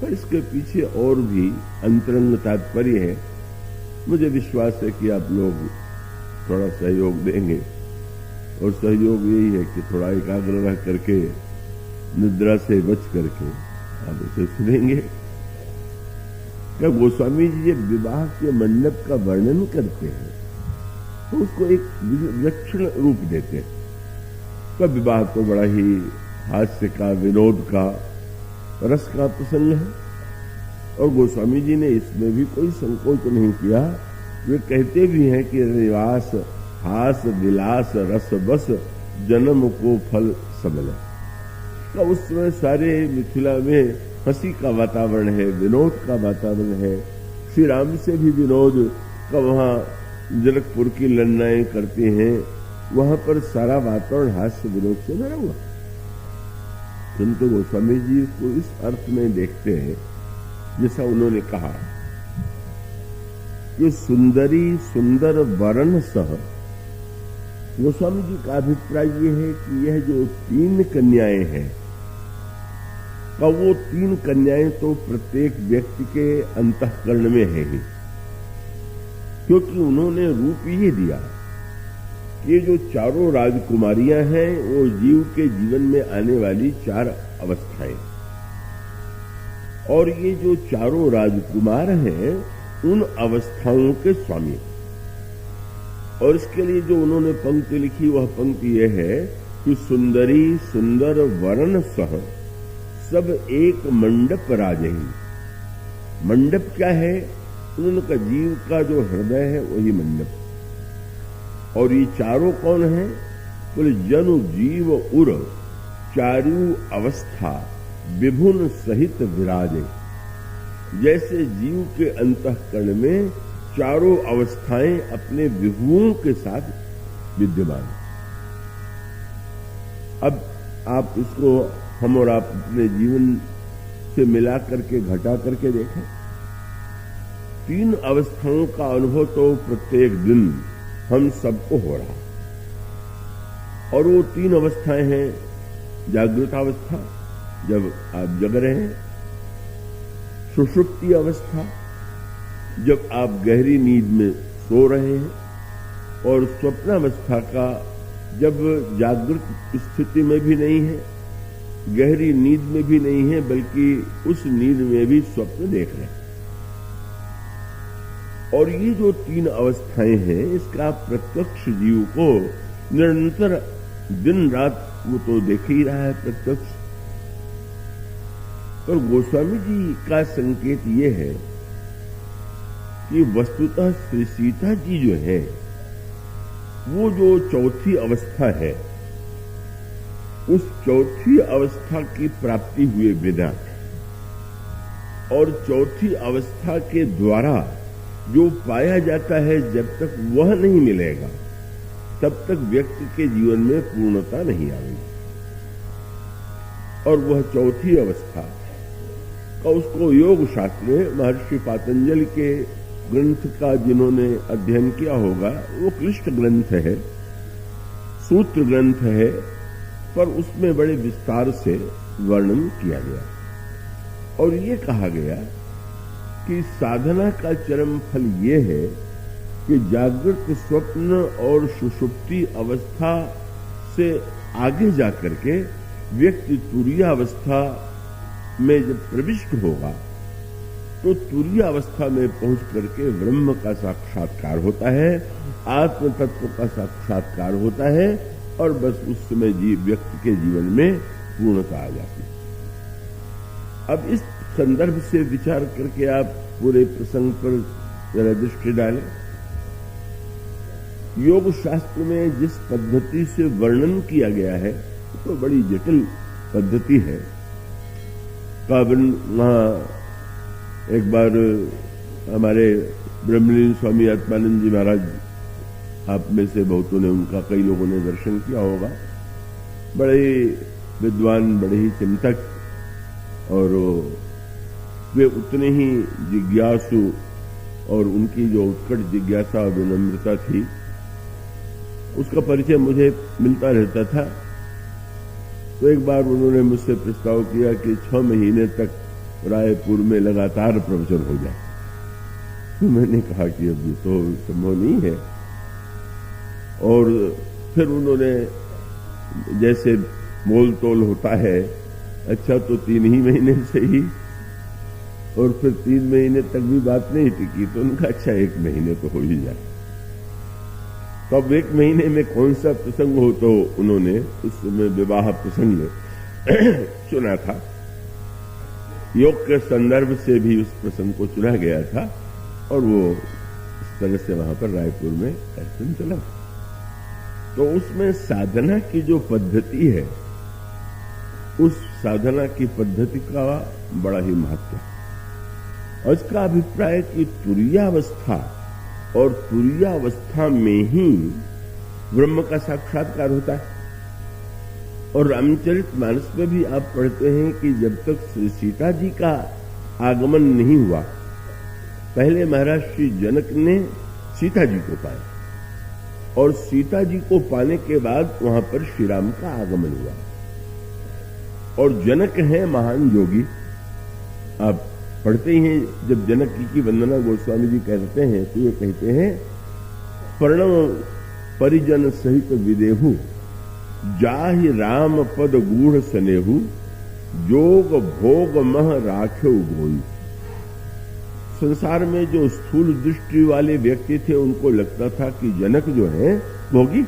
पर इसके पीछे और भी अंतरंग तात्पर्य है। मुझे विश्वास है कि आप लोग थोड़ा सहयोग देंगे, और सहयोग यही है कि थोड़ा एकाग्र रह करके, निद्रा से बच करके आप उसे सुनेंगे। क्या गोस्वामी जी जब विवाह के मंडप का वर्णन करते हैं तो उसको एक विलक्षण रूप देते हैं। तो विवाह तो बड़ा ही हास्य का, विनोद का, रस का प्रसंग है, और गोस्वामी जी ने इसमें भी कोई संकोच नहीं किया। वे कहते भी हैं कि निवास हास विलास रस बस जन्म को फल सबल। तो उस समय सारे मिथिला में हंसी का वातावरण है, विनोद का वातावरण है। श्री राम से भी विनोद का वहां जनकपुर की लड़ाई करते हैं, वहां पर सारा वातावरण हास्य विनोद से भरा हुआ। किंतु गोस्वामी जी को इस अर्थ में देखते हैं, जैसा उन्होंने कहा कि सुंदरी सुंदर वरण सह। गोस्वामी जी का अभिप्राय यह है कि यह जो 3 कन्याएं हैं, का वो 3 कन्याएं तो प्रत्येक व्यक्ति के अंतःकरण में है ही, क्योंकि उन्होंने रूप ये दिया कि ये जो चारों राजकुमारियां हैं वो जीव के जीवन में आने वाली 4 अवस्थाएं, और ये जो चारों राजकुमार हैं उन अवस्थाओं के स्वामी। और इसके लिए जो उन्होंने पंक्ति लिखी वह पंक्ति यह है कि सुंदरी सुंदर वरण सह सब एक मंडप राजही। मंडप क्या है? उन्होंने कहा जीव का जो हृदय है वही मंडप। और ये चारों कौन है? बोले जनु जीव उर चारु अवस्था विभुन सहित विराजे। जैसे जीव के अंतःकरण में चारों अवस्थाएं अपने विभुओं के साथ विद्यमान। अब आप इसको हम और आप अपने जीवन से मिला करके घटा करके देखें। 3 अवस्थाओं का अनुभव तो प्रत्येक दिन हम सबको हो रहा, और वो 3 अवस्थाएं हैं। जागृत अवस्था जब आप जग रहे हैं, सुषुप्ति अवस्था जब आप गहरी नींद में सो रहे हैं, और स्वप्नावस्था का जब जागृत स्थिति में भी नहीं है, गहरी नींद में भी नहीं है, बल्कि उस नींद में भी स्वप्न देख रहे हैं। और ये जो 3 अवस्थाएं हैं, इसका प्रत्यक्ष जीव को निरंतर दिन रात वो तो देख ही रहा है प्रत्यक्ष। पर गोस्वामी जी का संकेत ये है कि वस्तुतः श्री सीता जी जो है वो जो चौथी अवस्था है, उस चौथी अवस्था की प्राप्ति हुए बिना और चौथी अवस्था के द्वारा जो पाया जाता है, जब तक वह नहीं मिलेगा तब तक व्यक्ति के जीवन में पूर्णता नहीं आएगी। और वह चौथी अवस्था का उसको योग शास्त्र में महर्षि पातंजलि के ग्रंथ का जिन्होंने अध्ययन किया होगा, वो क्लिष्ट ग्रंथ है, सूत्र ग्रंथ है, पर उसमें बड़े विस्तार से वर्णन किया गया। और ये कहा गया कि साधना का चरम फल ये है कि जागृत, स्वप्न और सुषुप्ति अवस्था से आगे जाकर के व्यक्ति तुरीय अवस्था में जब प्रविष्ट होगा तो तुरीय अवस्था में पहुंच करके ब्रह्म का साक्षात्कार होता है, आत्म तत्व का साक्षात्कार होता है, और बस उस समय व्यक्ति के जीवन में पूर्णता आ जाती है। अब इस संदर्भ से विचार करके आप पूरे प्रसंग पर जरा दृष्टि डालें। योग शास्त्र में जिस पद्धति से वर्णन किया गया है तो बड़ी जटिल पद्धति है। वहां एक बार हमारे ब्रह्मलीन स्वामी आत्मानंद जी महाराज, आप में से बहुतों ने उनका, कई लोगों ने दर्शन किया होगा, बड़े विद्वान, बड़े ही चिंतक, और वे उतने ही जिज्ञासु, और उनकी जो उत्कट जिज्ञासा और विनम्रता थी उसका परिचय मुझे मिलता रहता था। तो एक बार उन्होंने मुझसे प्रस्ताव किया कि 6 महीने तक रायपुर में लगातार प्रवचन हो जाए। तो मैंने कहा कि अब ये तो संभव नहीं है। और फिर उन्होंने जैसे मोल तोल होता है, अच्छा तो 3 ही महीने से ही, और फिर 3 महीने तक भी बात नहीं टिकी तो उनका अच्छा 1 महीने तो हो ही जाए। तो अब 1 महीने में कौन सा प्रसंग हो, तो उन्होंने उस समय विवाह प्रसंग चुना था। योग के संदर्भ से भी उस प्रसंग को चुना गया था और वो इस तरह से वहां पर रायपुर में कार्यक्रम चला। तो उसमें साधना की जो पद्धति है, उस साधना की पद्धति का बड़ा ही महत्व है। और इसका अभिप्राय कि तुरीयावस्था और तुरीयावस्था में ही ब्रह्म का साक्षात्कार होता है। और रामचरितमानस में भी आप पढ़ते हैं कि जब तक श्री सीता जी का आगमन नहीं हुआ, पहले महाराज श्री जनक ने सीता जी को पाया और सीता जी को पाने के बाद वहां पर श्री राम का आगमन हुआ। और जनक है महान योगी। आप पढ़ते ही हैं, जब जनक जी की वंदना गोस्वामी जी कहते हैं तो ये कहते हैं, प्रणव परिजन सहित विदेहु, जाहि राम पद गूढ़ सनेहु, जोग भोग मह राख्यो गोई। संसार में जो स्थूल दृष्टि वाले व्यक्ति थे उनको लगता था कि जनक जो है भोगी,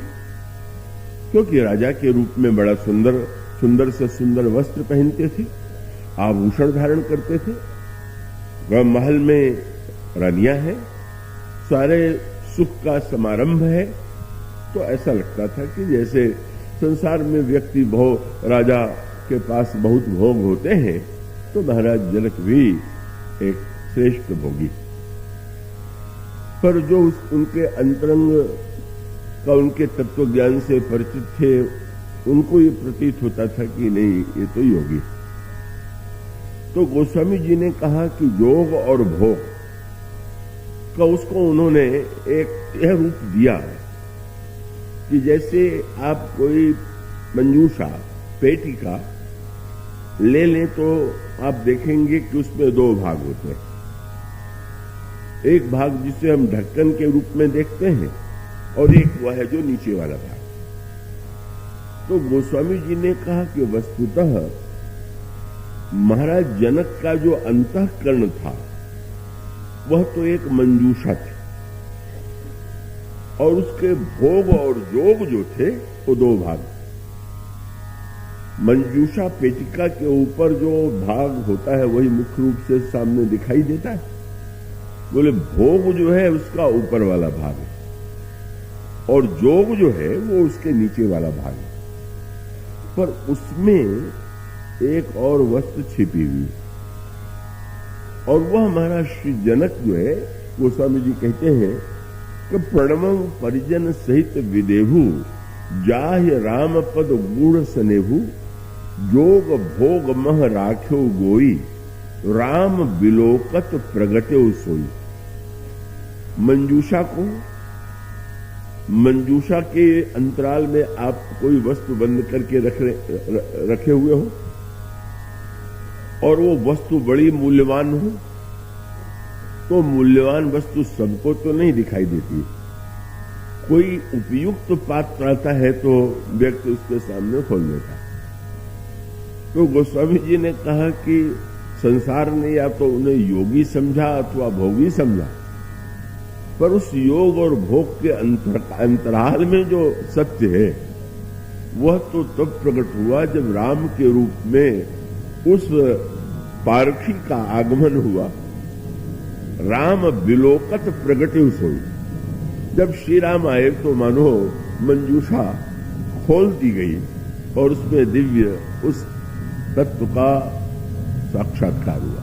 क्योंकि राजा के रूप में बड़ा सुंदर सुंदर से सुंदर वस्त्र पहनते थे, आभूषण धारण करते थे, वह महल में रानियां हैं, सारे सुख का समारंभ है। तो ऐसा लगता था कि जैसे संसार में व्यक्ति राजा के पास बहुत भोग होते हैं, तो महाराज जनक भी एक श्रेष्ठ भोगी। पर जो उनके अंतरंग का उनके तत्व ज्ञान से परिचित थे, उनको ये प्रतीत होता था कि नहीं, ये तो योगी। तो गोस्वामी जी ने कहा कि योग और भोग का उसको उन्होंने एक यह रूप दिया कि जैसे आप कोई मंजूषा पेटी का ले लें तो आप देखेंगे कि उसमें 2 भाग होते हैं। एक भाग जिसे हम ढक्कन के रूप में देखते हैं और एक वह है जो नीचे वाला भाग। तो गोस्वामी जी ने कहा कि वस्तुतः महाराज जनक का जो अंतःकरण था वह तो एक मंजूषा थी, और उसके भोग और योग जो थे वो 2 भाग। मंजूषा पेटिका के ऊपर जो भाग होता है वही मुख्य रूप से सामने दिखाई देता है। बोले भोग जो है उसका ऊपर वाला भाग है और योग जो है वो उसके नीचे वाला भाग है। पर उसमें एक और वस्तु छिपी हुई, और वह हमारा श्री जनक जो है, गोस्वामी जी कहते हैं कि प्रणव परिजन सहित विदेहु, जाहि राम पद गूढ़ सनेहु, जोग भोग मह राख्यो गोई, राम बिलोकत प्रगट्यो सोई। मंजूषा के अंतराल में आप कोई वस्तु बंद करके रखे हुए हो और वो वस्तु बड़ी मूल्यवान हो, तो मूल्यवान वस्तु सबको तो नहीं दिखाई देती। कोई उपयुक्त पात्र आता है तो व्यक्ति उसके सामने खोल देता है। तो गोस्वामी जी ने कहा कि संसार ने या तो उन्हें योगी समझा अथवा भोगी समझा, पर उस योग और भोग के अंतराल में जो सत्य है वह तो तब प्रकट हुआ जब राम के रूप में उस पारखी का आगमन हुआ। राम बिलोकत प्रगट्यो सोई। जब श्री राम आए तो मानो मंजूषा खोल दी गई और उसमें दिव्य उस तत्व का साक्षात्कार हुआ।